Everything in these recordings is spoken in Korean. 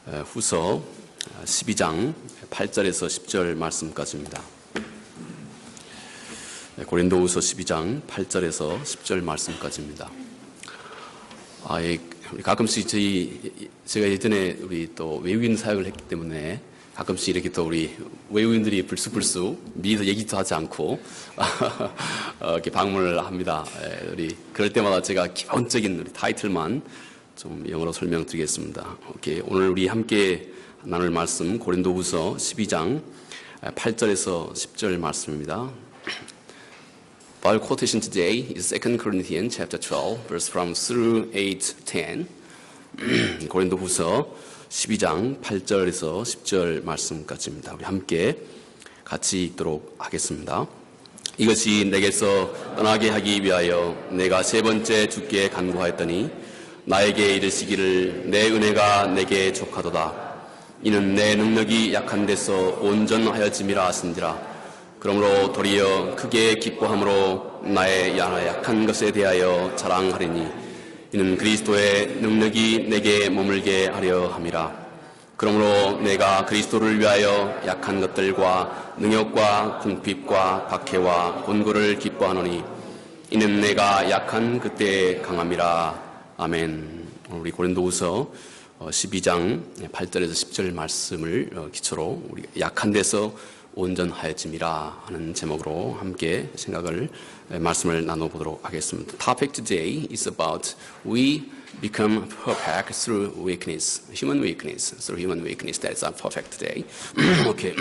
후서 12장 8절에서 10절 말씀까지입니다. 고린도후서 12장 8절에서 10절 말씀까지입니다. 가끔씩 제가 예전에 우리 또 외국인 사역을 했기 때문에 가끔씩 이렇게 또 우리 외국인들이 불쑥불쑥 미리서 얘기도 하지 않고 이렇게 방문을 합니다. 우리 그럴 때마다 제가 기본적인 우리 타이틀만 좀 영어로 설명드리겠습니다. 오늘 우리 함께 나눌 말씀 고린도후서 12장 8절에서 10절 말씀입니다. Our quotation today is 2 Corinthians chapter 12, verse from through 8-10. 고린도후서 12장 8절에서 10절 말씀까지입니다. 우리 함께 같이 읽도록 하겠습니다. 이것이 내게서 떠나게 하기 위하여 내가 세 번째 주께 간구하였더니 나에게 이르시기를 내 은혜가 내게 족하도다. 이는 내 능력이 약한 데서 온전하여짐이라 하신지라. 그러므로 도리어 크게 기뻐함으로 나의 약한 것에 대하여 자랑하리니 이는 그리스도의 능력이 내게 머물게 하려 함이라. 그러므로 내가 그리스도를 위하여 약한 것들과 능력과 궁핍과 박해와 곤고를 기뻐하노니 이는 내가 약한 그때에 강함이라. 아멘. 우리 고린도후서 12장 8절에서 10절 말씀을 기초로 우리 약한 데서 온전하여짐이라 하는 제목으로 함께 말씀을 나눠보도록 하겠습니다. The topic today is about we become perfect through weakness, human weakness, through human weakness. That is our perfect today. 오케이.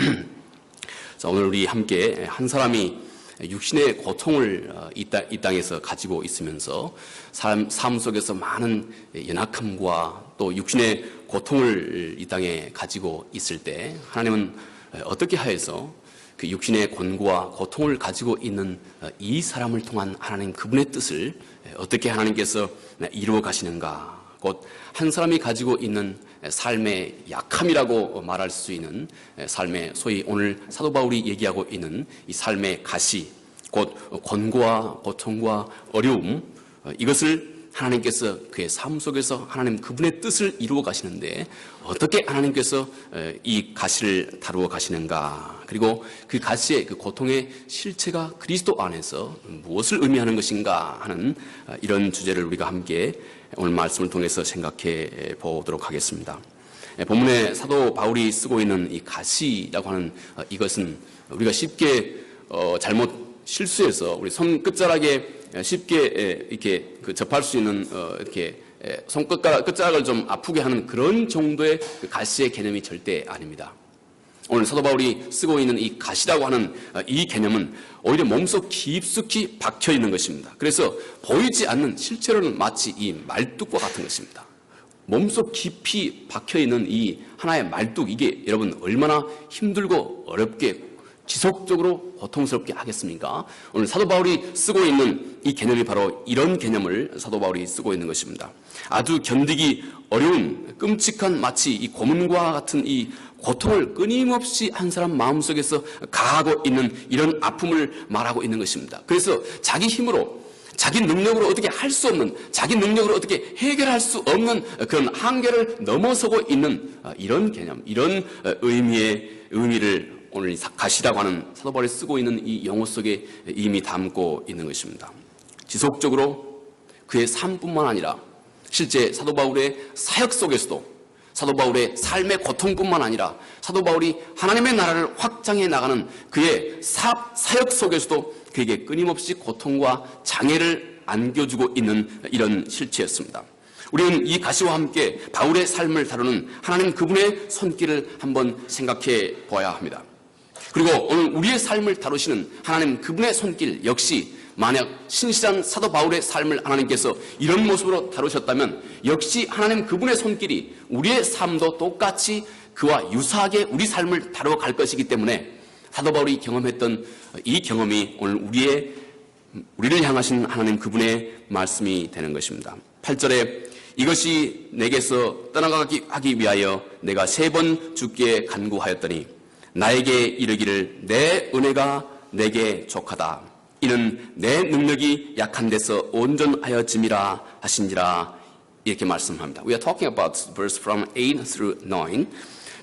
자, 오늘 우리 함께 한 사람이 육신의 고통을 이 땅에서 가지고 있으면서 삶 속에서 많은 연약함과 또 육신의 고통을 이 땅에 가지고 있을 때 하나님은 어떻게 하여서 그 육신의 곤고와 고통을 가지고 있는 이 사람을 통한 하나님 그분의 뜻을 어떻게 하나님께서 이루어 가시는가. 곧 한 사람이 가지고 있는 삶의 약함이라고 말할 수 있는 삶의 소위 오늘 사도 바울이 얘기하고 있는 이 삶의 가시, 곧 곤고와 고통과 어려움, 이것을 하나님께서 그의 삶 속에서 하나님 그분의 뜻을 이루어 가시는데 어떻게 하나님께서 이 가시를 다루어 가시는가. 그리고 그 가시의 그 고통의 실체가 그리스도 안에서 무엇을 의미하는 것인가 하는 이런 주제를 우리가 함께 오늘 말씀을 통해서 생각해 보도록 하겠습니다. 본문에 사도 바울이 쓰고 있는 이 가시라고 하는 이것은 우리가 쉽게 잘못 실수해서 우리 손 끝자락에 쉽게 이렇게 접할 수 있는 이렇게 끝자락을 좀 아프게 하는 그런 정도의 가시의 개념이 절대 아닙니다. 오늘 사도 바울이 쓰고 있는 이 가시라고 하는 이 개념은 오히려 몸속 깊숙이 박혀 있는 것입니다. 그래서 보이지 않는 실제로는 마치 이 말뚝과 같은 것입니다. 몸속 깊이 박혀 있는 이 하나의 말뚝, 이게 여러분 얼마나 힘들고 어렵게 지속적으로 고통스럽게 하겠습니까? 오늘 사도 바울이 쓰고 있는 이 개념이 바로 이런 개념을 사도 바울이 쓰고 있는 것입니다. 아주 견디기 어려운 끔찍한 마치 이 고문과 같은 이 고통을 끊임없이 한 사람 마음속에서 가하고 있는 이런 아픔을 말하고 있는 것입니다. 그래서 자기 힘으로 자기 능력으로 어떻게 할 수 없는, 자기 능력으로 어떻게 해결할 수 없는 그런 한계를 넘어서고 있는 이런 개념, 이런 의미를 오늘 가시라고 하는 사도 바울이 쓰고 있는 이 영어 속에 이미 담고 있는 것입니다. 지속적으로 그의 삶뿐만 아니라 실제 사도 바울의 사역 속에서도 사도 바울의 삶의 고통뿐만 아니라 사도 바울이 하나님의 나라를 확장해 나가는 그의 사역 속에서도 그에게 끊임없이 고통과 장애를 안겨주고 있는 이런 실체였습니다. 우리는 이 가시와 함께 바울의 삶을 다루는 하나님 그분의 손길을 한번 생각해 보아야 합니다. 그리고 오늘 우리의 삶을 다루시는 하나님 그분의 손길 역시 만약 신실한 사도 바울의 삶을 하나님께서 이런 모습으로 다루셨다면 역시 하나님 그분의 손길이 우리의 삶도 똑같이 그와 유사하게 우리 삶을 다루어 갈 것이기 때문에 사도 바울이 경험했던 이 경험이 오늘 우리를 향하신 하나님 그분의 말씀이 되는 것입니다. 8절에 이것이 내게서 떠나가기 하기 위하여 내가 3번 주께 간구하였더니 나에게 이르기를 내 은혜가 내게 족하다. 이는 내 능력이 약한 데서 온전하여짐이라 하신지라. 이렇게 말씀합니다. We are talking about verse from 8 through 9.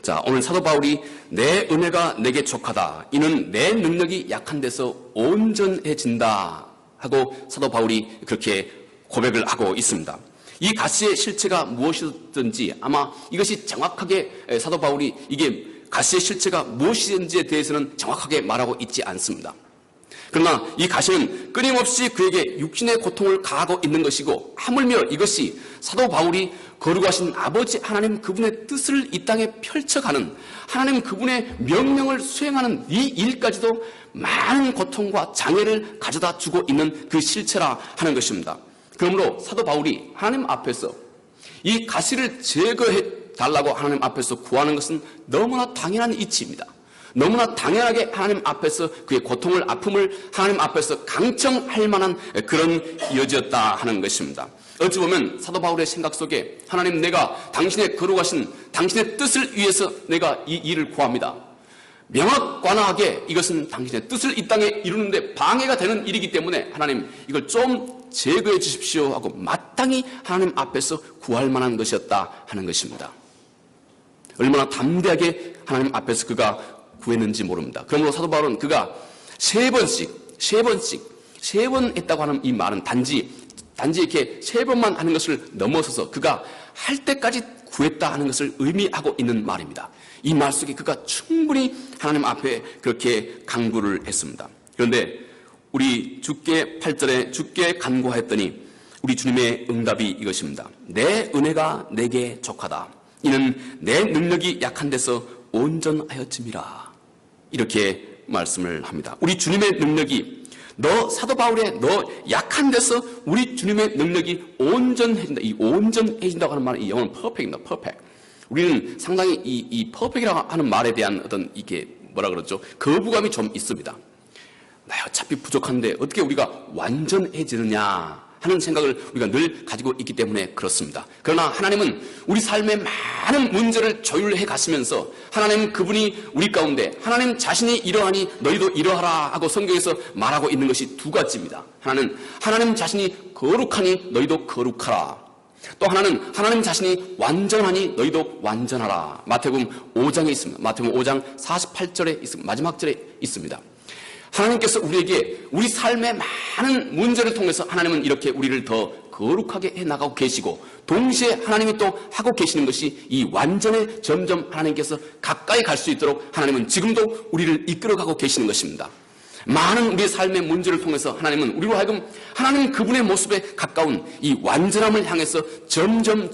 자, 오늘 사도 바울이 내 은혜가 내게 족하다. 이는 내 능력이 약한 데서 온전해진다. 하고 사도 바울이 그렇게 고백을 하고 있습니다. 이 가시의 실체가 무엇이든지 아마 이것이 정확하게 사도 바울이 이게 가시의 실체가 무엇이든지에 대해서는 정확하게 말하고 있지 않습니다. 그러나 이 가시는 끊임없이 그에게 육신의 고통을 가하고 있는 것이고 하물며 이것이 사도 바울이 거룩하신 아버지 하나님 그분의 뜻을 이 땅에 펼쳐가는 하나님 그분의 명령을 수행하는 이 일까지도 많은 고통과 장애를 가져다 주고 있는 그 실체라 하는 것입니다. 그러므로 사도 바울이 하나님 앞에서 이 가시를 제거해 달라고 하나님 앞에서 구하는 것은 너무나 당연한 이치입니다. 너무나 당연하게 하나님 앞에서 그의 고통을 아픔을 하나님 앞에서 강청할 만한 그런 여지였다 하는 것입니다. 어찌 보면 사도 바울의 생각 속에 하나님 내가 당신의 거룩하신 당신의 뜻을 위해서 내가 이 일을 구합니다. 명확관하게 이것은 당신의 뜻을 이 땅에 이루는데 방해가 되는 일이기 때문에 하나님 이걸 좀 제거해 주십시오 하고 마땅히 하나님 앞에서 구할 만한 것이었다 하는 것입니다. 얼마나 담대하게 하나님 앞에서 그가 구했는지 모릅니다. 그러므로 사도 바울은 그가 세 번 했다고 하는 이 말은 단지 이렇게 세 번만 하는 것을 넘어서서 그가 할 때까지 구했다 하는 것을 의미하고 있는 말입니다. 이 말 속에 그가 충분히 하나님 앞에 그렇게 간구를 했습니다. 그런데 우리 주께 8절에 주께 간구하였더니 우리 주님의 응답이 이것입니다. 내 은혜가 내게 족하다. 이는 내 능력이 약한 데서 온전하였음이라. 이렇게 말씀을 합니다. 우리 주님의 능력이 사도 바울의 약한 데서 우리 주님의 능력이 온전해진다. 이 온전해진다고 하는 말은 이 영어는 perfect입니다. perfect. 우리는 상당히 이 perfect이라고 하는 말에 대한 어떤 이게 뭐라 그러죠? 거부감이 좀 있습니다. 나 어차피 부족한데 어떻게 우리가 완전해지느냐 하는 생각을 우리가 늘 가지고 있기 때문에 그렇습니다. 그러나 하나님은 우리 삶의 많은 문제를 조율해 가시면서 하나님 그분이 우리 가운데 하나님 자신이 이러하니 너희도 이러하라 하고 성경에서 말하고 있는 것이 두 가지입니다. 하나님 자신이 거룩하니 너희도 거룩하라. 또 하나님 자신이 완전하니 너희도 완전하라. 마태복음 5장에 있습니다. 마태복음 5장 48절에 있습니다. 마지막 절에 있습니다. 하나님께서 우리에게 우리 삶의 많은 문제를 통해서 하나님은 이렇게 우리를 더 거룩하게 해나가고 계시고 동시에 하나님이 또 하고 계시는 것이 이 완전에 점점 하나님께서 가까이 갈 수 있도록 하나님은 지금도 우리를 이끌어가고 계시는 것입니다. 많은 우리의 삶의 문제를 통해서 하나님은 우리로 하여금 하나님 그분의 모습에 가까운 이 완전함을 향해서 점점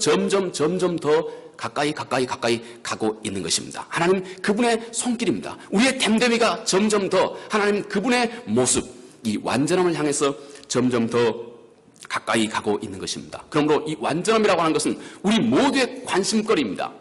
더 가까이 가고 있는 것입니다. 하나님 그분의 손길입니다. 우리의 댐댐이가 점점 더 하나님 그분의 모습, 이 완전함을 향해서 점점 더 가까이 가고 있는 것입니다. 그러므로 이 완전함이라고 하는 것은 우리 모두의 관심거리입니다.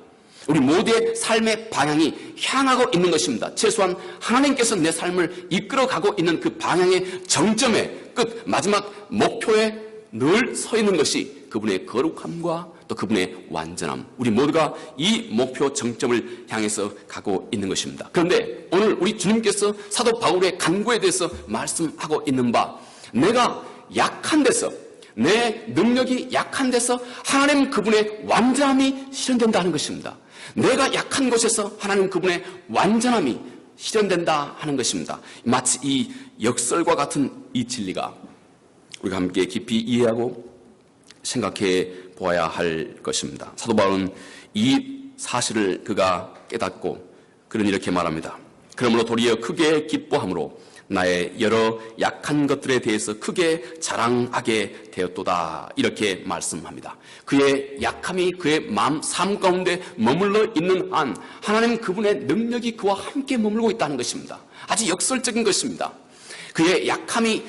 우리 모두의 삶의 방향이 향하고 있는 것입니다. 최소한 하나님께서 내 삶을 이끌어가고 있는 그 방향의 정점에 끝 마지막 목표에 늘 서 있는 것이 그분의 거룩함과 또 그분의 완전함, 우리 모두가 이 목표 정점을 향해서 가고 있는 것입니다. 그런데 오늘 우리 주님께서 사도 바울의 간구에 대해서 말씀하고 있는 바, 내가 약한 데서, 내 능력이 약한 데서 하나님 그분의 완전함이 실현된다는 것입니다. 내가 약한 곳에서 하나님 그분의 완전함이 실현된다 하는 것입니다. 마치 이 역설과 같은 이 진리가 우리가 함께 깊이 이해하고 생각해 보아야 할 것입니다. 사도 바울은 이 사실을 그가 깨닫고 그는 이렇게 말합니다. 그러므로 도리어 크게 기뻐함으로 나의 여러 약한 것들에 대해서 크게 자랑하게 되었도다. 이렇게 말씀합니다. 그의 약함이 그의 삶 가운데 머물러 있는 한 하나님 그분의 능력이 그와 함께 머물고 있다는 것입니다. 아주 역설적인 것입니다. 그의 약함이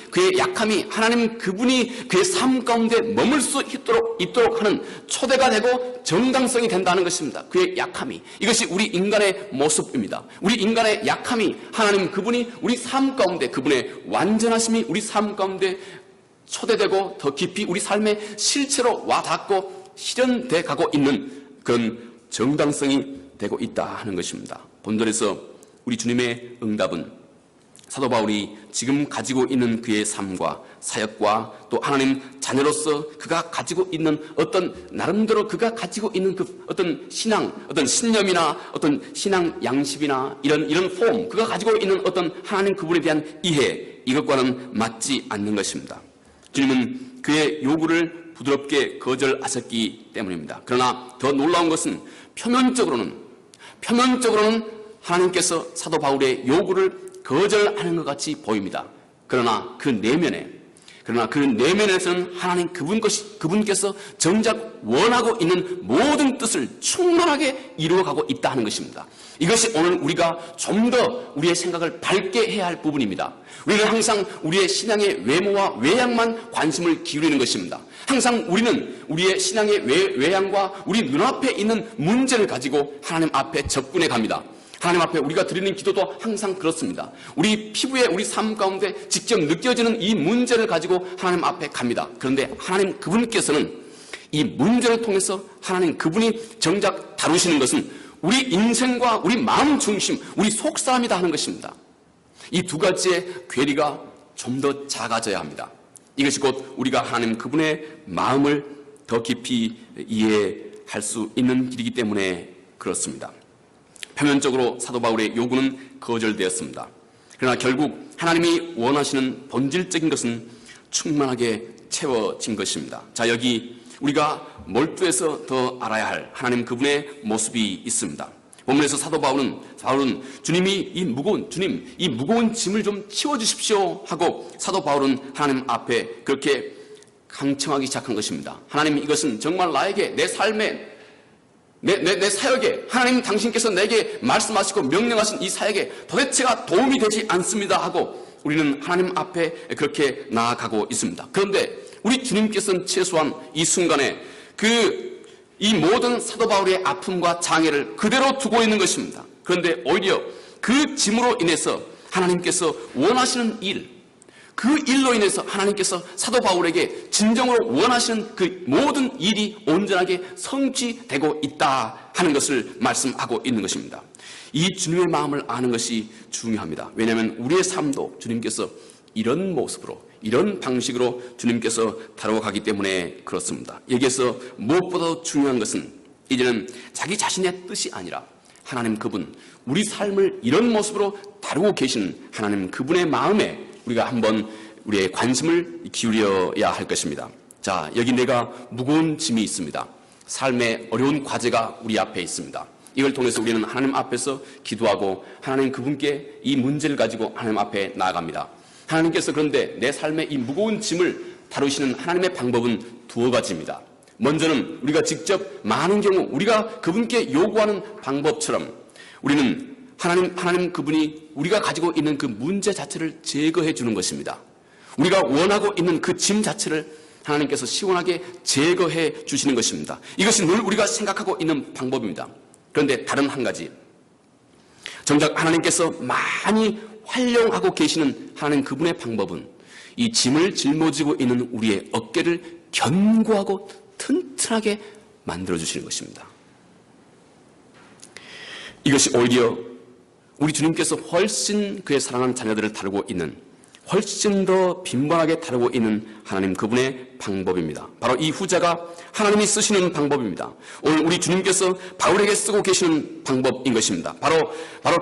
하나님 그분이 그의 삶 가운데 머물 수 있도록 하는 초대가 되고 정당성이 된다는 것입니다. 그의 약함이, 이것이 우리 인간의 모습입니다. 우리 인간의 약함이 하나님 그분이 우리 삶 가운데 그분의 완전하심이 우리 삶 가운데 초대되고 더 깊이 우리 삶의 실체로 와닿고 실현돼 가고 있는 그런 정당성이 되고 있다 하는 것입니다. 본절에서 우리 주님의 응답은 사도 바울이 지금 가지고 있는 그의 삶과 사역과 또 하나님 자녀로서 그가 가지고 있는 어떤 나름대로 그가 가지고 있는 그 어떤 신앙, 어떤 신념이나 어떤 신앙 양식이나 이런 폼, 그가 가지고 있는 어떤 하나님 그분에 대한 이해, 이것과는 맞지 않는 것입니다. 주님은 그의 요구를 부드럽게 거절하셨기 때문입니다. 그러나 더 놀라운 것은 표면적으로는 하나님께서 사도 바울의 요구를 거절하는 것 같이 보입니다. 그러나 그 내면에서는 하나님 그분께서 정작 원하고 있는 모든 뜻을 충만하게 이루어가고 있다 하는 것입니다. 이것이 오늘 우리가 좀 더 우리의 생각을 밝게 해야 할 부분입니다. 우리는 항상 우리의 신앙의 외모와 외양만 관심을 기울이는 것입니다. 항상 우리는 우리의 신앙의 외양과 우리 눈앞에 있는 문제를 가지고 하나님 앞에 접근해 갑니다. 하나님 앞에 우리가 드리는 기도도 항상 그렇습니다. 우리 피부에 우리 삶 가운데 직접 느껴지는 이 문제를 가지고 하나님 앞에 갑니다. 그런데 하나님 그분께서는 이 문제를 통해서 하나님 그분이 정작 다루시는 것은 우리 인생과 우리 마음 중심, 우리 속사람이다 하는 것입니다. 이 두 가지의 괴리가 좀 더 작아져야 합니다. 이것이 곧 우리가 하나님 그분의 마음을 더 깊이 이해할 수 있는 길이기 때문에 그렇습니다. 표면적으로 사도 바울의 요구는 거절되었습니다. 그러나 결국 하나님이 원하시는 본질적인 것은 충만하게 채워진 것입니다. 자, 여기 우리가 몰두해서 더 알아야 할 하나님 그분의 모습이 있습니다. 본문에서 사도 바울은 주님이 이 무거운 짐을 좀 치워주십시오 하고 사도 바울은 하나님 앞에 그렇게 강청하기 시작한 것입니다. 하나님, 이것은 정말 나에게 내 삶에 내 사역에 하나님 당신께서 내게 말씀하시고 명령하신 이 사역에 도대체가 도움이 되지 않습니다 하고 우리는 하나님 앞에 그렇게 나아가고 있습니다. 그런데 우리 주님께서는 최소한 이 순간에 이 모든 사도 바울의 아픔과 장애를 그대로 두고 있는 것입니다. 그런데 오히려 그 짐으로 인해서 하나님께서 원하시는 그 일로 인해서 하나님께서 사도 바울에게 진정으로 원하시는 그 모든 일이 온전하게 성취되고 있다 하는 것을 말씀하고 있는 것입니다. 이 주님의 마음을 아는 것이 중요합니다. 왜냐하면 우리의 삶도 주님께서 이런 모습으로, 이런 방식으로 주님께서 다뤄가기 때문에 그렇습니다. 여기에서 무엇보다 중요한 것은 이제는 자기 자신의 뜻이 아니라 하나님 그분, 우리 삶을 이런 모습으로 다루고 계신 하나님 그분의 마음에 우리가 한번 우리의 관심을 기울여야 할 것입니다. 자, 여기 내가 무거운 짐이 있습니다. 삶의 어려운 과제가 우리 앞에 있습니다. 이걸 통해서 우리는 하나님 앞에서 기도하고 하나님 그분께 이 문제를 가지고 하나님 앞에 나아갑니다. 하나님께서 그런데 내 삶의 이 무거운 짐을 다루시는 하나님의 방법은 두어 가지입니다. 먼저는 우리가 직접 많은 경우 우리가 그분께 요구하는 방법처럼 우리는 하나님 그분이 우리가 가지고 있는 그 문제 자체를 제거해 주는 것입니다. 우리가 원하고 있는 그 짐 자체를 하나님께서 시원하게 제거해 주시는 것입니다. 이것이 늘 우리가 생각하고 있는 방법입니다. 그런데 다른 한 가지, 정작 하나님께서 많이 활용하고 계시는 하나님 그분의 방법은 이 짐을 짊어지고 있는 우리의 어깨를 견고하고 튼튼하게 만들어주시는 것입니다. 이것이 오히려 우리 주님께서 훨씬 그의 사랑하는 자녀들을 다루고 있는, 훨씬 더 빈번하게 다루고 있는 하나님 그분의 방법입니다. 바로 이 후자가 하나님이 쓰시는 방법입니다. 오늘 우리 주님께서 바울에게 쓰고 계시는 방법인 것입니다. 바로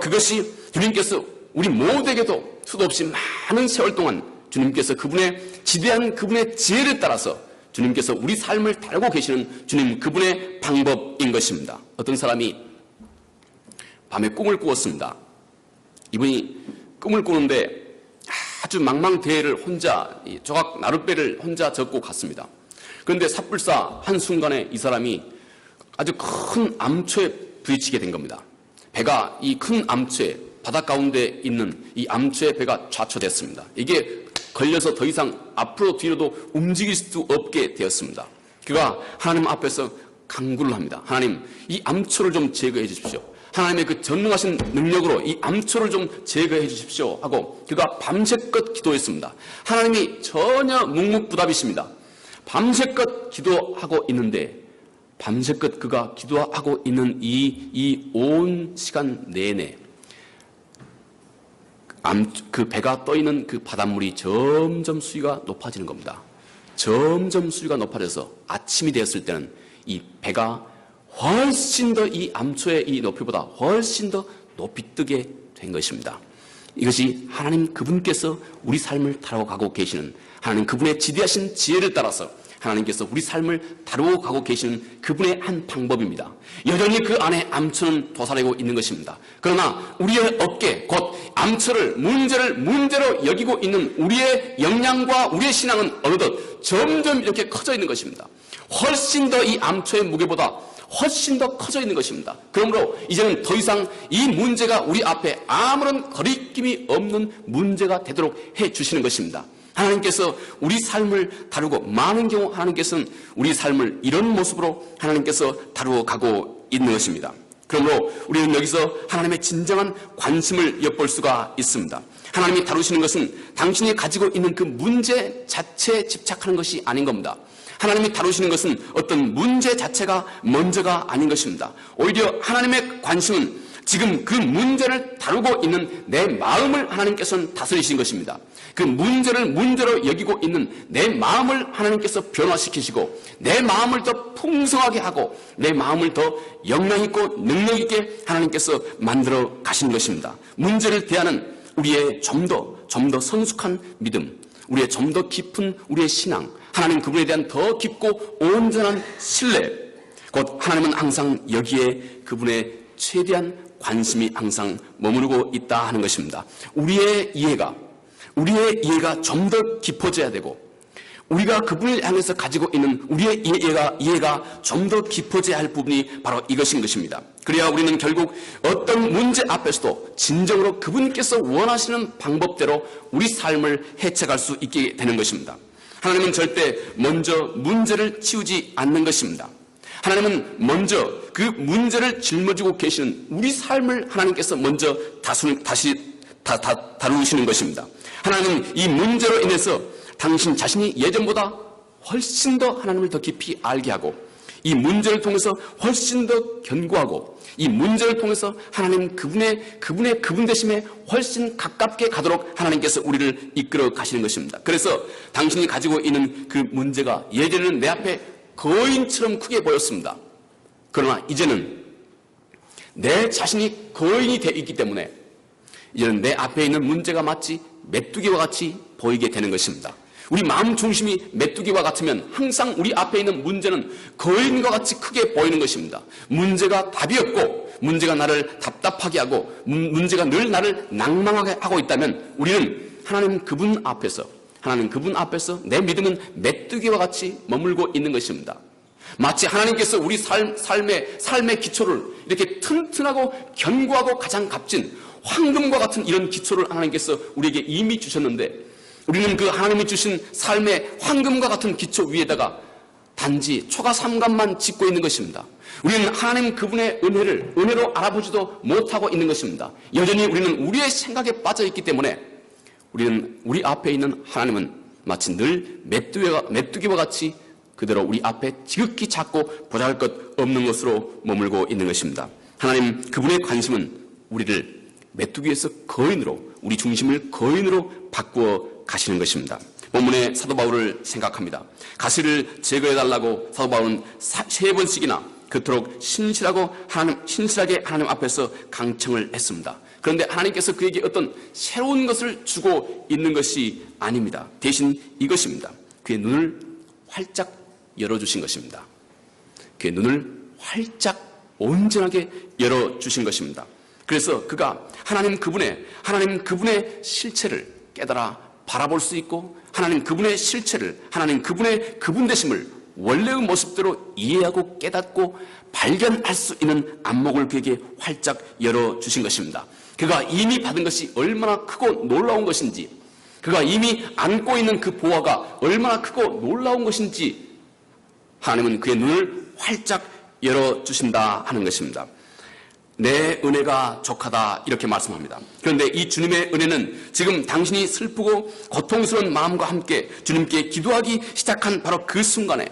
그것이 주님께서 우리 모두에게도 수도 없이 많은 세월 동안 주님께서 그분의 지대한 그분의 지혜를 따라서 주님께서 우리 삶을 다루고 계시는 주님 그분의 방법인 것입니다. 어떤 사람이 밤에 꿈을 꾸었습니다. 이분이 꿈을 꾸는데 아주 망망대해를 혼자, 조각 나룻배를 혼자 젓고 갔습니다. 그런데 삽불사 한순간에 이 사람이 아주 큰 암초에 부딪히게 된 겁니다. 배가 이 큰 암초에, 바다 가운데 있는 이 암초에 배가 좌초됐습니다. 이게 걸려서 더 이상 앞으로 뒤로도 움직일 수 없게 되었습니다. 그가 하나님 앞에서 간구를 합니다. 하나님, 이 암초를 좀 제거해 주십시오. 하나님의 그 전능하신 능력으로 이 암초를 좀 제거해 주십시오 하고 그가 밤새껏 기도했습니다. 하나님이 전혀 묵묵부답이십니다. 밤새껏 기도하고 있는데 밤새껏 그가 기도하고 있는 이 온 시간 내내 그 배가 떠 있는 그 바닷물이 점점 수위가 높아지는 겁니다. 점점 수위가 높아져서 아침이 되었을 때는 이 배가 훨씬 더 이 암초의 이 높이보다 훨씬 더 높이 뜨게 된 것입니다. 이것이 하나님 그분께서 우리 삶을 다루어 가고 계시는, 하나님 그분의 지대하신 지혜를 따라서 하나님께서 우리 삶을 다루어 가고 계시는 그분의 한 방법입니다. 여전히 그 안에 암초는 도사리고 있는 것입니다. 그러나 우리의 어깨, 곧 암초를, 문제로 여기고 있는 우리의 역량과 우리의 신앙은 어느덧 점점 이렇게 커져 있는 것입니다. 훨씬 더 이 암초의 무게보다 훨씬 더 커져 있는 것입니다. 그러므로 이제는 더 이상 이 문제가 우리 앞에 아무런 거리낌이 없는 문제가 되도록 해 주시는 것입니다. 하나님께서 우리 삶을 다루고, 많은 경우 하나님께서는 우리 삶을 이런 모습으로 하나님께서 다루어 가고 있는 것입니다. 그러므로 우리는 여기서 하나님의 진정한 관심을 엿볼 수가 있습니다. 하나님이 다루시는 것은 당신이 가지고 있는 그 문제 자체에 집착하는 것이 아닌 겁니다. 하나님이 다루시는 것은 어떤 문제 자체가 먼저가 아닌 것입니다. 오히려 하나님의 관심은 지금 그 문제를 다루고 있는 내 마음을 하나님께서는 다스리신 것입니다. 그 문제를 문제로 여기고 있는 내 마음을 하나님께서 변화시키시고, 내 마음을 더 풍성하게 하고, 내 마음을 더 역량있고 능력있게 하나님께서 만들어 가신 것입니다. 문제를 대하는 우리의 좀 더 성숙한 믿음, 우리의 좀 더 깊은 우리의 신앙, 하나님 그분에 대한 더 깊고 온전한 신뢰, 곧 하나님은 항상 여기에 그분의 최대한 관심이 항상 머무르고 있다 하는 것입니다. 우리의 이해가 좀 더 깊어져야 되고, 우리가 그분을 향해서 가지고 있는 우리의 이해가 좀 더 깊어져야 할 부분이 바로 이것인 것입니다. 그래야 우리는 결국 어떤 문제 앞에서도 진정으로 그분께서 원하시는 방법대로 우리 삶을 헤쳐갈 수 있게 되는 것입니다. 하나님은 절대 먼저 문제를 치우지 않는 것입니다. 하나님은 먼저 그 문제를 짊어지고 계시는 우리 삶을 하나님께서 먼저 다루시는 것입니다. 하나님은 이 문제로 인해서 당신 자신이 예전보다 훨씬 더 하나님을 더 깊이 알게 하고, 이 문제를 통해서 훨씬 더 견고하고, 이 문제를 통해서 하나님 그분의 그분 되심에 훨씬 가깝게 가도록 하나님께서 우리를 이끌어 가시는 것입니다. 그래서 당신이 가지고 있는 그 문제가 예전에는 내 앞에 거인처럼 크게 보였습니다. 그러나 이제는 내 자신이 거인이 되어 있기 때문에 이제는 내 앞에 있는 문제가 마치 메뚜기와 같이 보이게 되는 것입니다. 우리 마음 중심이 메뚜기와 같으면 항상 우리 앞에 있는 문제는 거인과 같이 크게 보이는 것입니다. 문제가 답이 없고, 문제가 나를 답답하게 하고, 문제가 늘 나를 낭망하게 하고 있다면 우리는 하나님 그분 앞에서 내 믿음은 메뚜기와 같이 머물고 있는 것입니다. 마치 하나님께서 우리 삶의 기초를 이렇게 튼튼하고 견고하고 가장 값진 황금과 같은 이런 기초를 하나님께서 우리에게 이미 주셨는데, 우리는 그 하나님이 주신 삶의 황금과 같은 기초 위에다가 단지 초가 삼간만 짓고 있는 것입니다. 우리는 하나님 그분의 은혜로 알아보지도 못하고 있는 것입니다. 여전히 우리는 우리의 생각에 빠져 있기 때문에 우리 앞에 있는 하나님은 마치 늘 메뚜기와 같이 그대로 우리 앞에 지극히 작고 보잘것 없는 것으로 머물고 있는 것입니다. 하나님 그분의 관심은 우리를 메뚜기에서 거인으로, 우리 중심을 거인으로 바꾸어 가시는 것입니다. 본문의 사도 바울을 생각합니다. 가시를 제거해달라고 사도 바울은 3번씩이나 그토록 신실하게 하나님 앞에서 강청을 했습니다. 그런데 하나님께서 그에게 어떤 새로운 것을 주고 있는 것이 아닙니다. 대신 이것입니다. 그의 눈을 활짝 열어주신 것입니다. 그의 눈을 활짝 온전하게 열어주신 것입니다. 그래서 그가 하나님 그분의 실체를 깨달아 바라볼 수 있고, 하나님 그분의 실체를, 하나님 그분의 그분 되심을 원래의 모습대로 이해하고 깨닫고 발견할 수 있는 안목을 그에게 활짝 열어주신 것입니다. 그가 이미 받은 것이 얼마나 크고 놀라운 것인지, 그가 이미 안고 있는 그 보화가 얼마나 크고 놀라운 것인지 하나님은 그의 눈을 활짝 열어주신다 하는 것입니다. 내 은혜가 족하다 이렇게 말씀합니다. 그런데 이 주님의 은혜는 지금 당신이 슬프고 고통스러운 마음과 함께 주님께 기도하기 시작한 바로 그 순간에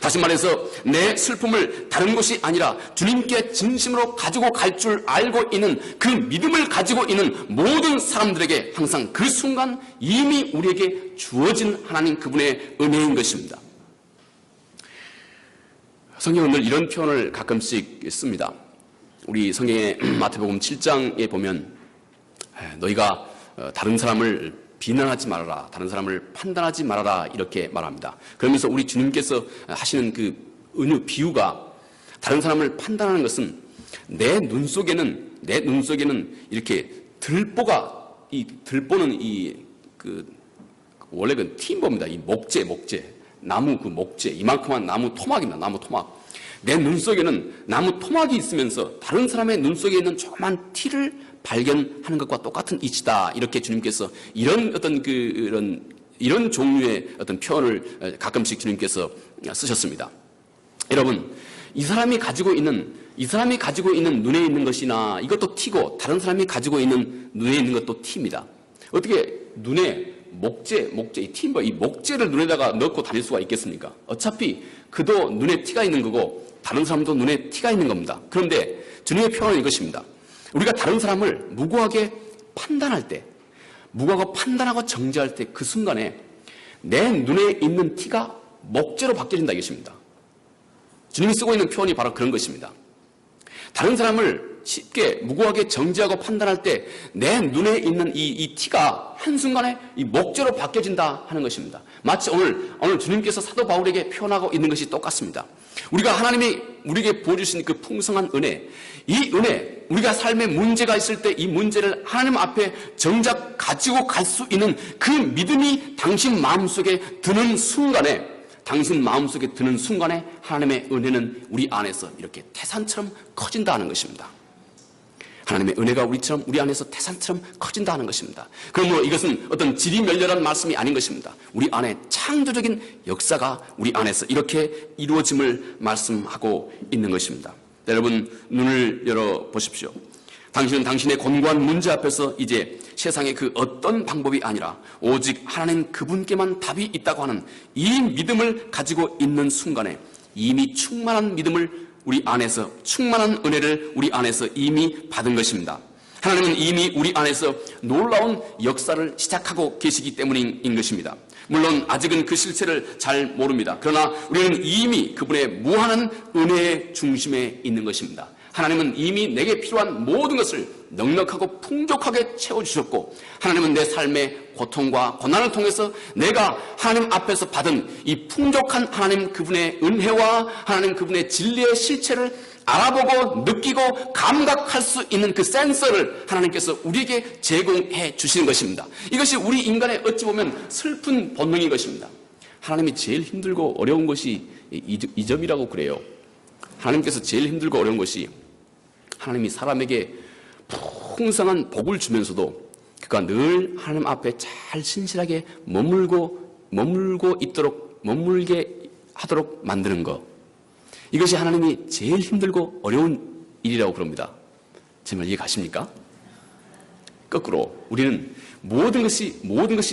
다시 말해서 내 슬픔을 다른 것이 아니라 주님께 진심으로 가지고 갈 줄 알고 있는 그 믿음을 가지고 있는 모든 사람들에게 항상 그 순간 이미 우리에게 주어진 하나님 그분의 은혜인 것입니다. 성경은 늘 이런 표현을 가끔씩 씁니다. 우리 성경의 마태복음 7장에 보면 너희가 다른 사람을 비난하지 말아라, 다른 사람을 판단하지 말아라 이렇게 말합니다. 그러면서 우리 주님께서 하시는 그 은유 비유가 다른 사람을 판단하는 것은 내 눈 속에는 이렇게 들보가, 이 들보는 원래 그 팀보입니다. 이 목재 나무 그 목재 이만큼한 나무 토막입니다. 나무 토막. 내 눈 속에는 나무 토막이 있으면서 다른 사람의 눈 속에 있는 조그만 티를 발견하는 것과 똑같은 이치다. 이렇게 주님께서 이런 어떤 이런 종류의 어떤 표현을 가끔씩 주님께서 쓰셨습니다. 여러분, 이 사람이 가지고 있는 눈에 있는 것이나 이것도 티고 다른 사람이 가지고 있는 눈에 있는 것도 티입니다. 어떻게 눈에 목재, 이 팀버, 이 목재를 눈에다가 넣고 다닐 수가 있겠습니까? 어차피 그도 눈에 티가 있는 거고 다른 사람도 눈에 티가 있는 겁니다. 그런데 주님의 표현은 이것입니다. 우리가 다른 사람을 무고하게 판단할 때, 무고하고 판단하고 정죄할 때 그 순간에 내 눈에 있는 티가 목재로 바뀌어진다 이것입니다. 주님이 쓰고 있는 표현이 바로 그런 것입니다. 다른 사람을 쉽게 무고하게 정죄하고 판단할 때 내 눈에 있는 이 티가 한순간에 이 목재로 바뀌어진다 하는 것입니다. 마치 오늘 주님께서 사도 바울에게 표현하고 있는 것이 똑같습니다. 우리가 하나님이 우리에게 부어주신 그 풍성한 은혜, 이 은혜, 우리가 삶에 문제가 있을 때 이 문제를 하나님 앞에 정작 가지고 갈 수 있는 그 믿음이 당신 마음속에 드는 순간에 하나님의 은혜는 우리 안에서 이렇게 태산처럼 커진다는 것입니다. 하나님의 은혜가 우리 안에서 태산처럼 커진다는 것입니다. 그러므로 이것은 어떤 지리멸렬한 말씀이 아닌 것입니다. 우리 안에 창조적인 역사가 우리 안에서 이렇게 이루어짐을 말씀하고 있는 것입니다. 여러분, 눈을 열어보십시오. 당신은 당신의 곤고한 문제 앞에서 이제 세상의 그 어떤 방법이 아니라 오직 하나님 그분께만 답이 있다고 하는 이 믿음을 가지고 있는 순간에 이미 충만한 믿음을 우리 안에서, 충만한 은혜를 우리 안에서 이미 받은 것입니다. 하나님은 이미 우리 안에서 놀라운 역사를 시작하고 계시기 때문인 것입니다. 물론 아직은 그 실체를 잘 모릅니다. 그러나 우리는 이미 그분의 무한한 은혜의 중심에 있는 것입니다. 하나님은 이미 내게 필요한 모든 것을 넉넉하고 풍족하게 채워주셨고, 하나님은 내 삶의 고통과 고난을 통해서 내가 하나님 앞에서 받은 이 풍족한 하나님 그분의 은혜와 하나님 그분의 진리의 실체를 알아보고 느끼고 감각할 수 있는 그 센서를 하나님께서 우리에게 제공해 주시는 것입니다. 이것이 우리 인간의 어찌 보면 슬픈 본능인 것입니다. 하나님이 제일 힘들고 어려운 것이 이 점이라고 그래요. 하나님께서 제일 힘들고 어려운 것이 하나님이 사람에게 풍성한 복을 주면서도 그가 늘 하나님 앞에 잘 신실하게 머물게 하도록 만드는 것. 이것이 하나님이 제일 힘들고 어려운 일이라고 그럽니다. 제 말 이해 가십니까? 거꾸로 우리는 모든 것이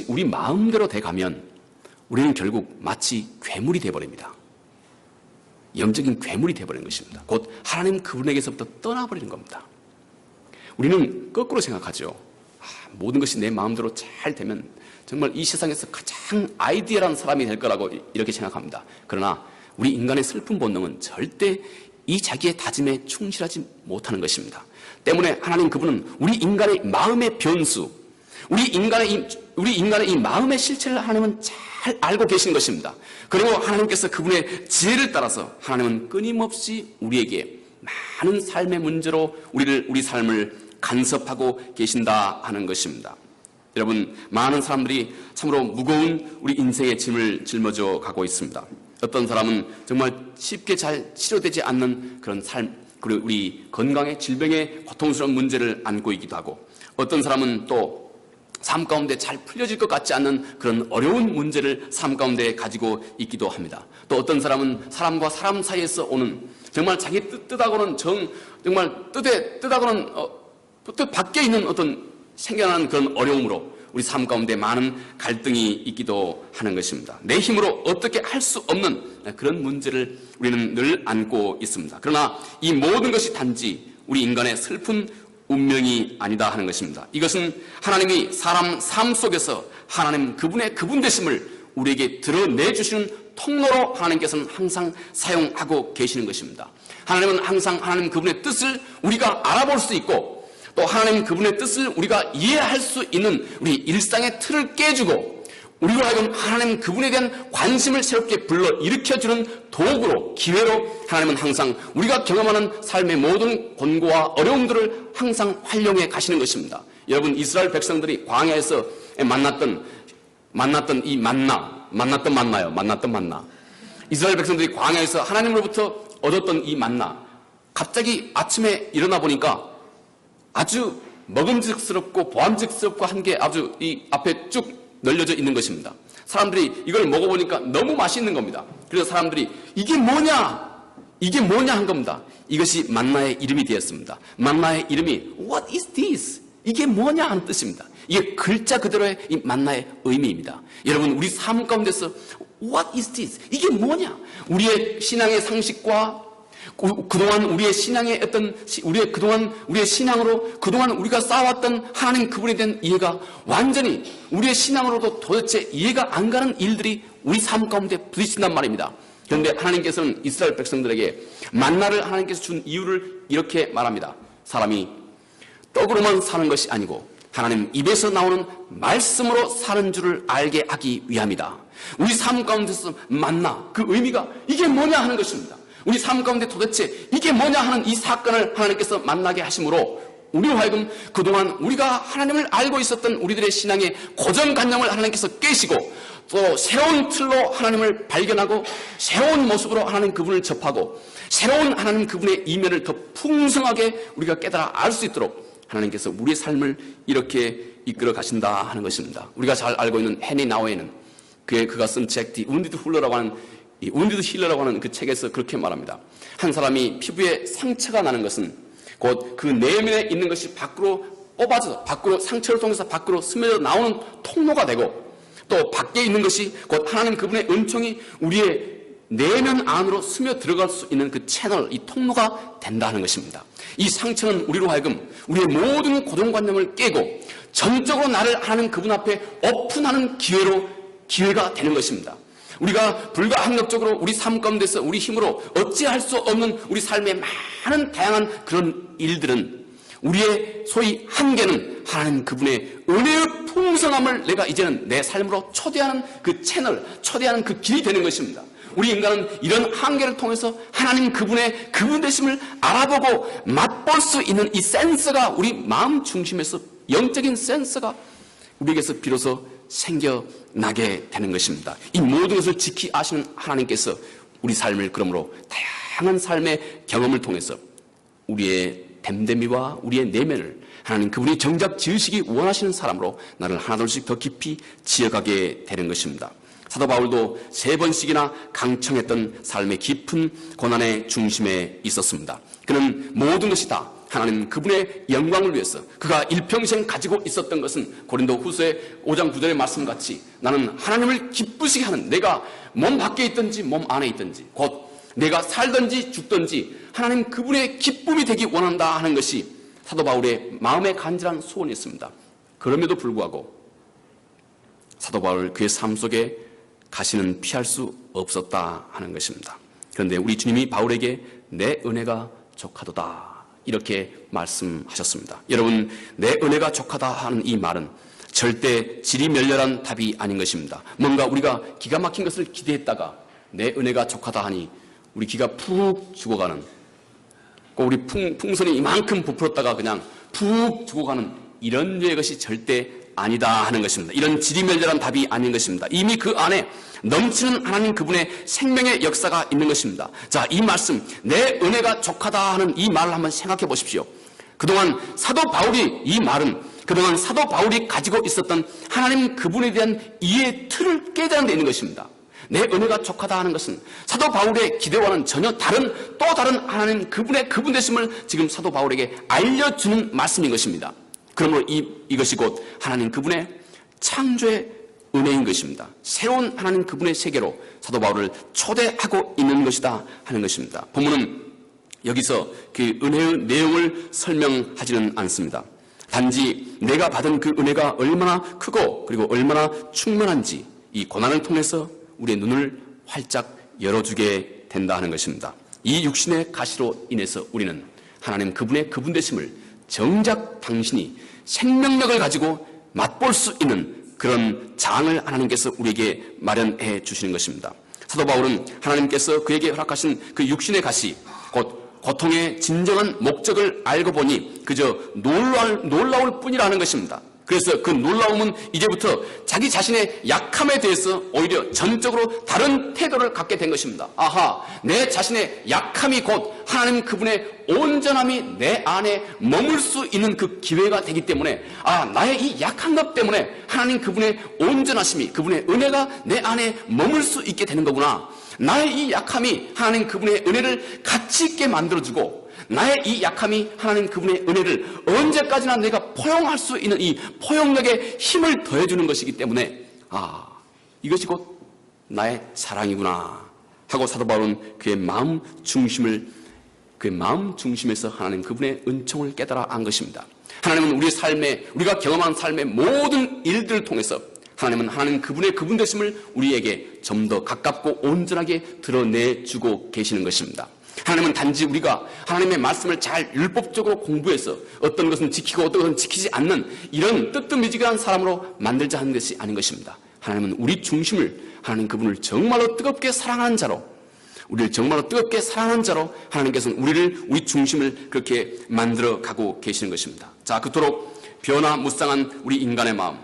우리 마음대로 돼가면 우리는 결국 마치 괴물이 돼버립니다. 영적인 괴물이 되어버리는 것입니다. 곧 하나님 그분에게서부터 떠나버리는 겁니다. 우리는 거꾸로 생각하죠. 모든 것이 내 마음대로 잘 되면 정말 이 세상에서 가장 아이디어한 사람이 될 거라고 이렇게 생각합니다. 그러나 우리 인간의 슬픈 본능은 절대 이 자기의 다짐에 충실하지 못하는 것입니다. 때문에 하나님 그분은 우리 인간의 마음의 변수, 우리 인간의 이 마음의 실체를 하나님은 잘 알고 계신 것입니다. 그리고 하나님께서 그분의 지혜를 따라서 하나님은 끊임없이 우리에게 많은 삶의 문제로 우리 삶을 간섭하고 계신다 하는 것입니다. 여러분, 많은 사람들이 참으로 무거운 우리 인생의 짐을 짊어져 가고 있습니다. 어떤 사람은 정말 쉽게 잘 치료되지 않는 그런 삶, 그리고 우리 건강의 질병의 고통스러운 문제를 안고 있기도 하고, 어떤 사람은 또 삶 가운데 잘 풀려질 것 같지 않는 그런 어려운 문제를 삶 가운데 가지고 있기도 합니다. 또 어떤 사람은 사람과 사람 사이에서 오는 정말 자기 뜻하고는 뜻 밖에 있는 어떤 생겨나는 그런 어려움으로 우리 삶 가운데 많은 갈등이 있기도 하는 것입니다. 내 힘으로 어떻게 할 수 없는 그런 문제를 우리는 늘 안고 있습니다. 그러나 이 모든 것이 단지 우리 인간의 슬픈 운명이 아니다 하는 것입니다. 이것은 하나님이 사람 삶 속에서 하나님 그분의 그분 되심을 우리에게 드러내주시는 통로로 하나님께서는 항상 사용하고 계시는 것입니다. 하나님은 항상 하나님 그분의 뜻을 우리가 알아볼 수 있고 또 하나님 그분의 뜻을 우리가 이해할 수 있는 우리 일상의 틀을 깨주고 우리로 하여금 하나님 그분에 대한 관심을 새롭게 불러일으켜주는 도구로 기회로 하나님은 항상 우리가 경험하는 삶의 모든 권고와 어려움들을 항상 활용해 가시는 것입니다. 여러분 이스라엘 백성들이 광야에서 만났던 이 만났던 만나 이스라엘 백성들이 광야에서 하나님으로부터 얻었던 이 만나 갑자기 아침에 일어나 보니까 아주 먹음직스럽고 보암직스럽고 한 게 아주 이 앞에 쭉 널려져 있는 것입니다. 사람들이 이걸 먹어보니까 너무 맛있는 겁니다. 그래서 사람들이 이게 뭐냐 한 겁니다. 이것이 만나의 이름이 되었습니다. 만나의 이름이 What is this? 이게 뭐냐 하는 뜻입니다. 이게 글자 그대로의 이 만나의 의미입니다. 여러분 우리 삶 가운데서 What is this? 이게 뭐냐? 우리의 신앙의 상식과 그동안 우리의 신앙의 우리의 신앙으로 그동안 우리가 쌓아왔던 하나님 그분에 대한 이해가 완전히 우리의 신앙으로도 도대체 이해가 안 가는 일들이 우리 삶 가운데 부딪힌단 말입니다. 그런데 하나님께서는 이스라엘 백성들에게 만나를 하나님께서 준 이유를 이렇게 말합니다. 사람이 떡으로만 사는 것이 아니고 하나님 입에서 나오는 말씀으로 사는 줄을 알게 하기 위함이다. 우리 삶 가운데서 만나 그 의미가 이게 뭐냐 하는 것입니다. 우리 삶 가운데 도대체 이게 뭐냐 하는 이 사건을 하나님께서 만나게 하심으로 우리로 하여금 그동안 우리가 하나님을 알고 있었던 우리들의 신앙의 고정관념을 하나님께서 깨시고 또 새로운 틀로 하나님을 발견하고 새로운 모습으로 하나님 그분을 접하고 새로운 하나님 그분의 이면을 더 풍성하게 우리가 깨달아 알 수 있도록 하나님께서 우리의 삶을 이렇게 이끌어 가신다 하는 것입니다. 우리가 잘 알고 있는 헤니 나우에는 그가 쓴 책 디 운디드 훌러라고 하는 이 운디드 힐러라고 하는 그 책에서 그렇게 말합니다. 한 피부에 상처가 나는 것은 곧 그 내면에 있는 것이 밖으로 뽑아져 밖으로 상처를 통해서 밖으로 스며져 나오는 통로가 되고 또 밖에 있는 것이 곧 하나님 그분의 은총이 우리의 내면 안으로 스며 들어갈 수 있는 그 채널, 이 통로가 된다는 것입니다. 이 상처는 우리로 하여금 우리의 모든 고정관념을 깨고 전적으로 나를 하나님 그분 앞에 오픈하는 기회가 되는 것입니다. 우리가 불가항력적으로 우리 삶 가운데서 우리 힘으로 어찌할 수 없는 우리 삶의 많은 다양한 그런 일들은 우리의 소위 한계는 하나님 그분의 은혜의 풍성함을 내가 이제는 내 삶으로 초대하는 그 채널, 초대하는 그 길이 되는 것입니다. 우리 인간은 이런 한계를 통해서 하나님 그분의 그분 되심을 알아보고 맛볼 수 있는 이 센서가 우리 마음 중심에서 영적인 센서가 우리에게서 비로소 생겨나게 되는 것입니다. 이 모든 것을 지키 아시는 하나님께서 우리 삶을 그러므로 다양한 삶의 경험을 통해서 우리의 댐댐이와 우리의 내면을 하나님 그분이 정작 지으시기 원하시는 사람으로 나를 하나둘씩 더 깊이 지어가게 되는 것입니다. 사도 바울도 3번씩이나 강청했던 삶의 깊은 고난의 중심에 있었습니다. 그는 모든 것이 다 하나님 그분의 영광을 위해서 그가 일평생 가지고 있었던 것은 고린도 후서의 5장 9절의 말씀같이 나는 하나님을 기쁘시게 하는 내가 몸 밖에 있든지 몸 안에 있든지 곧 내가 살든지 죽든지 하나님 그분의 기쁨이 되기 원한다 하는 것이 사도 바울의 마음에 간절한 소원이었습니다. 그럼에도 불구하고 사도 바울 그의 삶 속에 가시는 피할 수 없었다 하는 것입니다. 그런데 우리 주님이 바울에게 내 은혜가 족하도다 이렇게 말씀하셨습니다. 여러분, 내 은혜가 족하다 하는 이 말은 절대 지리멸렬한 답이 아닌 것입니다. 뭔가 우리가 기가 막힌 것을 기대했다가 내 은혜가 족하다 하니 우리 기가 푹 죽어가는 꼭 우리 풍선이 이만큼 부풀었다가 그냥 푹 죽어가는 이런 류의 것이 절대 아니다 하는 것입니다. 이런 지리멸렬한 답이 아닌 것입니다. 이미 그 안에 넘치는 하나님 그분의 생명의 역사가 있는 것입니다. 자, 이 말씀 내 은혜가 족하다 하는 이 말을 한번 생각해 보십시오. 그동안 사도 바울이 가지고 있었던 하나님 그분에 대한 이해의 틀을 깨닫는 데 있는 것입니다. 내 은혜가 족하다 하는 것은 사도 바울의 기대와는 전혀 또 다른 하나님 그분의 그분 되심을 지금 사도 바울에게 알려주는 말씀인 것입니다. 그러므로 이것이 곧 하나님 그분의 창조의 은혜인 것입니다. 새로운 하나님 그분의 세계로 사도 바울을 초대하고 있는 것이다 하는 것입니다. 본문은 여기서 그 은혜의 내용을 설명하지는 않습니다. 단지 내가 받은 그 은혜가 얼마나 크고 그리고 얼마나 충만한지 이 고난을 통해서 우리의 눈을 활짝 열어주게 된다 하는 것입니다. 이 육신의 가시로 인해서 우리는 하나님 그분의 그분 되심을 정작 당신이 생명력을 가지고 맛볼 수 있는 그런 장을 하나님께서 우리에게 마련해 주시는 것입니다. 사도 바울은 하나님께서 그에게 허락하신 그 육신의 가시, 곧 고통의 진정한 목적을 알고 보니 그저 놀라울 뿐이라는 것입니다. 그래서 그 놀라움은 이제부터 자기 자신의 약함에 대해서 오히려 전적으로 다른 태도를 갖게 된 것입니다. 아하, 내 자신의 약함이 곧 하나님 그분의 온전함이 내 안에 머물 수 있는 그 기회가 되기 때문에 나의 이 약한 것 때문에 하나님 그분의 온전하심이 그분의 은혜가 내 안에 머물 수 있게 되는 거구나. 나의 이 약함이 하나님 그분의 은혜를 가치 있게 만들어주고 나의 이 약함이 하나님 그분의 은혜를 언제까지나 내가 포용할 수 있는 이 포용력에 힘을 더해주는 것이기 때문에 이것이 곧 나의 사랑이구나 하고 사도 바울은 그의 마음 중심에서 하나님 그분의 은총을 깨달아 안 것입니다. 하나님은 우리의 삶에 우리가 경험한 삶의 모든 일들을 통해서 하나님은 하나님 그분의 그분 되심을 우리에게 좀 더 가깝고 온전하게 드러내주고 계시는 것입니다. 하나님은 단지 우리가 하나님의 말씀을 잘 율법적으로 공부해서 어떤 것은 지키고 어떤 것은 지키지 않는 이런 뜨뜻미지근한 사람으로 만들자 하는 것이 아닌 것입니다. 하나님은 우리 중심을 하나님 그분을 정말로 뜨겁게 사랑하는 자로 우리를 정말로 뜨겁게 사랑하는 자로 하나님께서는 우리 중심을 그렇게 만들어 가고 계시는 것입니다. 자, 그토록 변화무쌍한 우리 인간의 마음,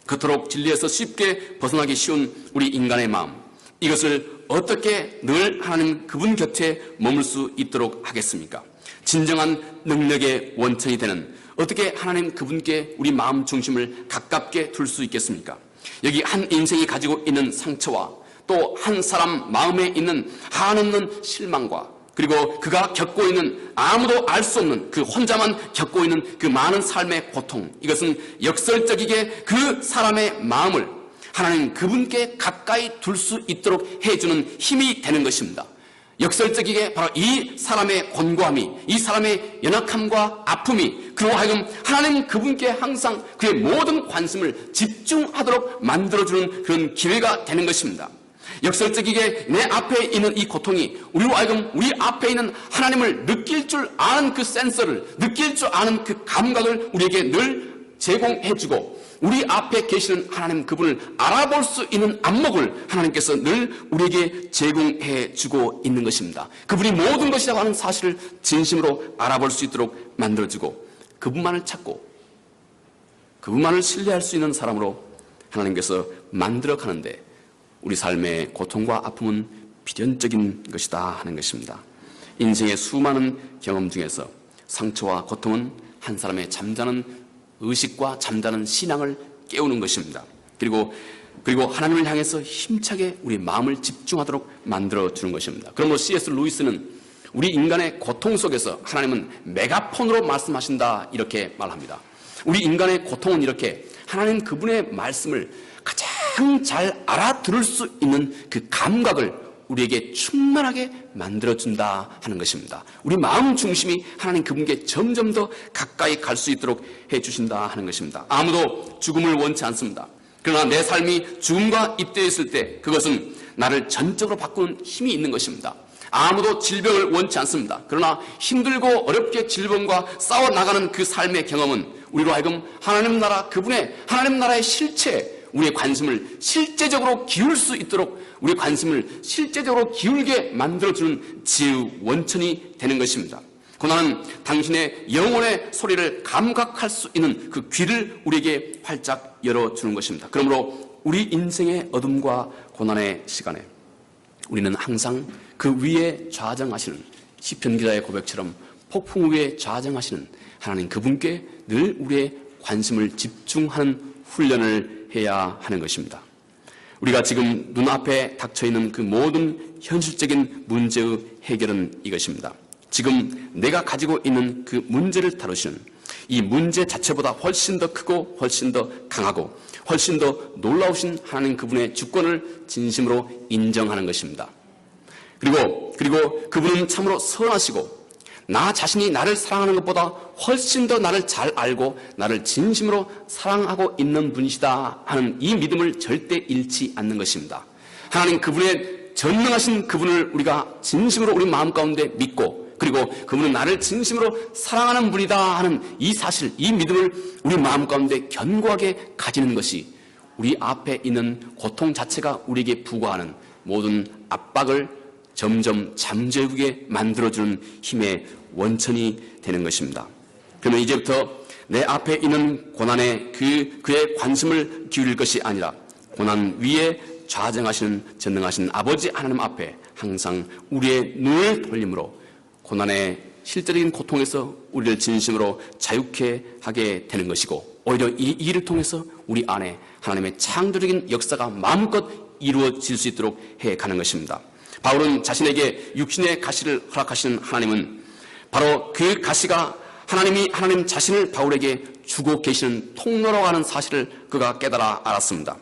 그토록 진리에서 쉽게 벗어나기 쉬운 우리 인간의 마음, 이것을 어떻게 늘 하나님 그분 곁에 머물 수 있도록 하겠습니까? 진정한 능력의 원천이 되는 어떻게 하나님 그분께 우리 마음 중심을 가깝게 둘 수 있겠습니까? 여기 한 인생이 가지고 있는 상처와 또 한 사람 마음에 있는 한없는 실망과 그리고 그가 겪고 있는 아무도 알 수 없는 그 혼자만 겪고 있는 그 많은 삶의 고통, 이것은 역설적이게 그 사람의 마음을 하나님 그분께 가까이 둘 수 있도록 해주는 힘이 되는 것입니다. 역설적이게 바로 이 사람의 곤고함이, 이 사람의 연약함과 아픔이 그로 하여금 하나님 그분께 항상 그의 모든 관심을 집중하도록 만들어주는 그런 기회가 되는 것입니다. 역설적이게 내 앞에 있는 이 고통이 우리로 하여금 우리 앞에 있는 하나님을 느낄 줄 아는 그 센서를, 느낄 줄 아는 그 감각을 우리에게 늘 제공해주고 우리 앞에 계시는 하나님 그분을 알아볼 수 있는 안목을 하나님께서 늘 우리에게 제공해주고 있는 것입니다. 그분이 모든 것이라고 하는 사실을 진심으로 알아볼 수 있도록 만들어주고 그분만을 찾고 그분만을 신뢰할 수 있는 사람으로 하나님께서 만들어가는데 우리 삶의 고통과 아픔은 필연적인 것이다 하는 것입니다. 인생의 수많은 경험 중에서 상처와 고통은 한 사람의 잠자는 의식과 잠자는 신앙을 깨우는 것입니다. 그리고 하나님을 향해서 힘차게 우리 마음을 집중하도록 만들어주는 것입니다. 그러므로 C.S. 루이스는 우리 인간의 고통 속에서 하나님은 메가폰으로 말씀하신다 이렇게 말합니다. 우리 인간의 고통은 이렇게 하나님 그분의 말씀을 가장 잘 알아들을 수 있는 그 감각을 우리에게 충만하게 만들어준다 하는 것입니다. 우리 마음 중심이 하나님 그분께 점점 더 가까이 갈 수 있도록 해주신다 하는 것입니다. 아무도 죽음을 원치 않습니다. 그러나 내 삶이 죽음과 입대했을 때 그것은 나를 전적으로 바꾸는 힘이 있는 것입니다. 아무도 질병을 원치 않습니다. 그러나 힘들고 어렵게 질병과 싸워나가는 그 삶의 경험은 우리로 하여금 하나님 나라 그분의 하나님 나라의 실체 우리의 관심을 실제적으로 기울 수 있도록 우리의 관심을 실제적으로 기울게 만들어주는 지혜의 원천이 되는 것입니다. 고난은 당신의 영혼의 소리를 감각할 수 있는 그 귀를 우리에게 활짝 열어주는 것입니다. 그러므로 우리 인생의 어둠과 고난의 시간에 우리는 항상 그 위에 좌정하시는 시편 기자의 고백처럼 폭풍 위에 좌정하시는 하나님 그분께 늘 우리의 관심을 집중하는 훈련을 해야 하는 것입니다. 우리가 지금 눈앞에 닥쳐있는 그 모든 현실적인 문제의 해결은 이것입니다. 지금 내가 가지고 있는 그 문제를 다루시는 이 문제 자체보다 훨씬 더 크고 훨씬 더 강하고 훨씬 더 놀라우신 하나님 그분의 주권을 진심으로 인정하는 것입니다. 그리고 그분은 참으로 선하시고 나 자신이 나를 사랑하는 것보다 훨씬 더 나를 잘 알고 나를 진심으로 사랑하고 있는 분이시다 하는 이 믿음을 절대 잃지 않는 것입니다. 하나님 그분의 전능하신 그분을 우리가 진심으로 우리 마음 가운데 믿고 그리고 그분은 나를 진심으로 사랑하는 분이다 하는 이 사실, 이 믿음을 우리 마음 가운데 견고하게 가지는 것이 우리 앞에 있는 고통 자체가 우리에게 부과하는 모든 압박을 점점 잠재우게 만들어주는 힘의 원천이 되는 것입니다. 그러면 이제부터 내 앞에 있는 고난에 그의 관심을 기울일 것이 아니라 고난 위에 좌정하시는 전능하신 아버지 하나님 앞에 항상 우리의 눈을 돌림으로 고난의 실제적인 고통에서 우리를 진심으로 자유케 하게 되는 것이고 오히려 이 일을 통해서 우리 안에 하나님의 창조적인 역사가 마음껏 이루어질 수 있도록 해가는 것입니다. 바울은 자신에게 육신의 가시를 허락하시는 하나님은 바로 그 가시가 하나님 자신을 바울에게 주고 계시는 통로라고 하는 사실을 그가 깨달아 알았습니다.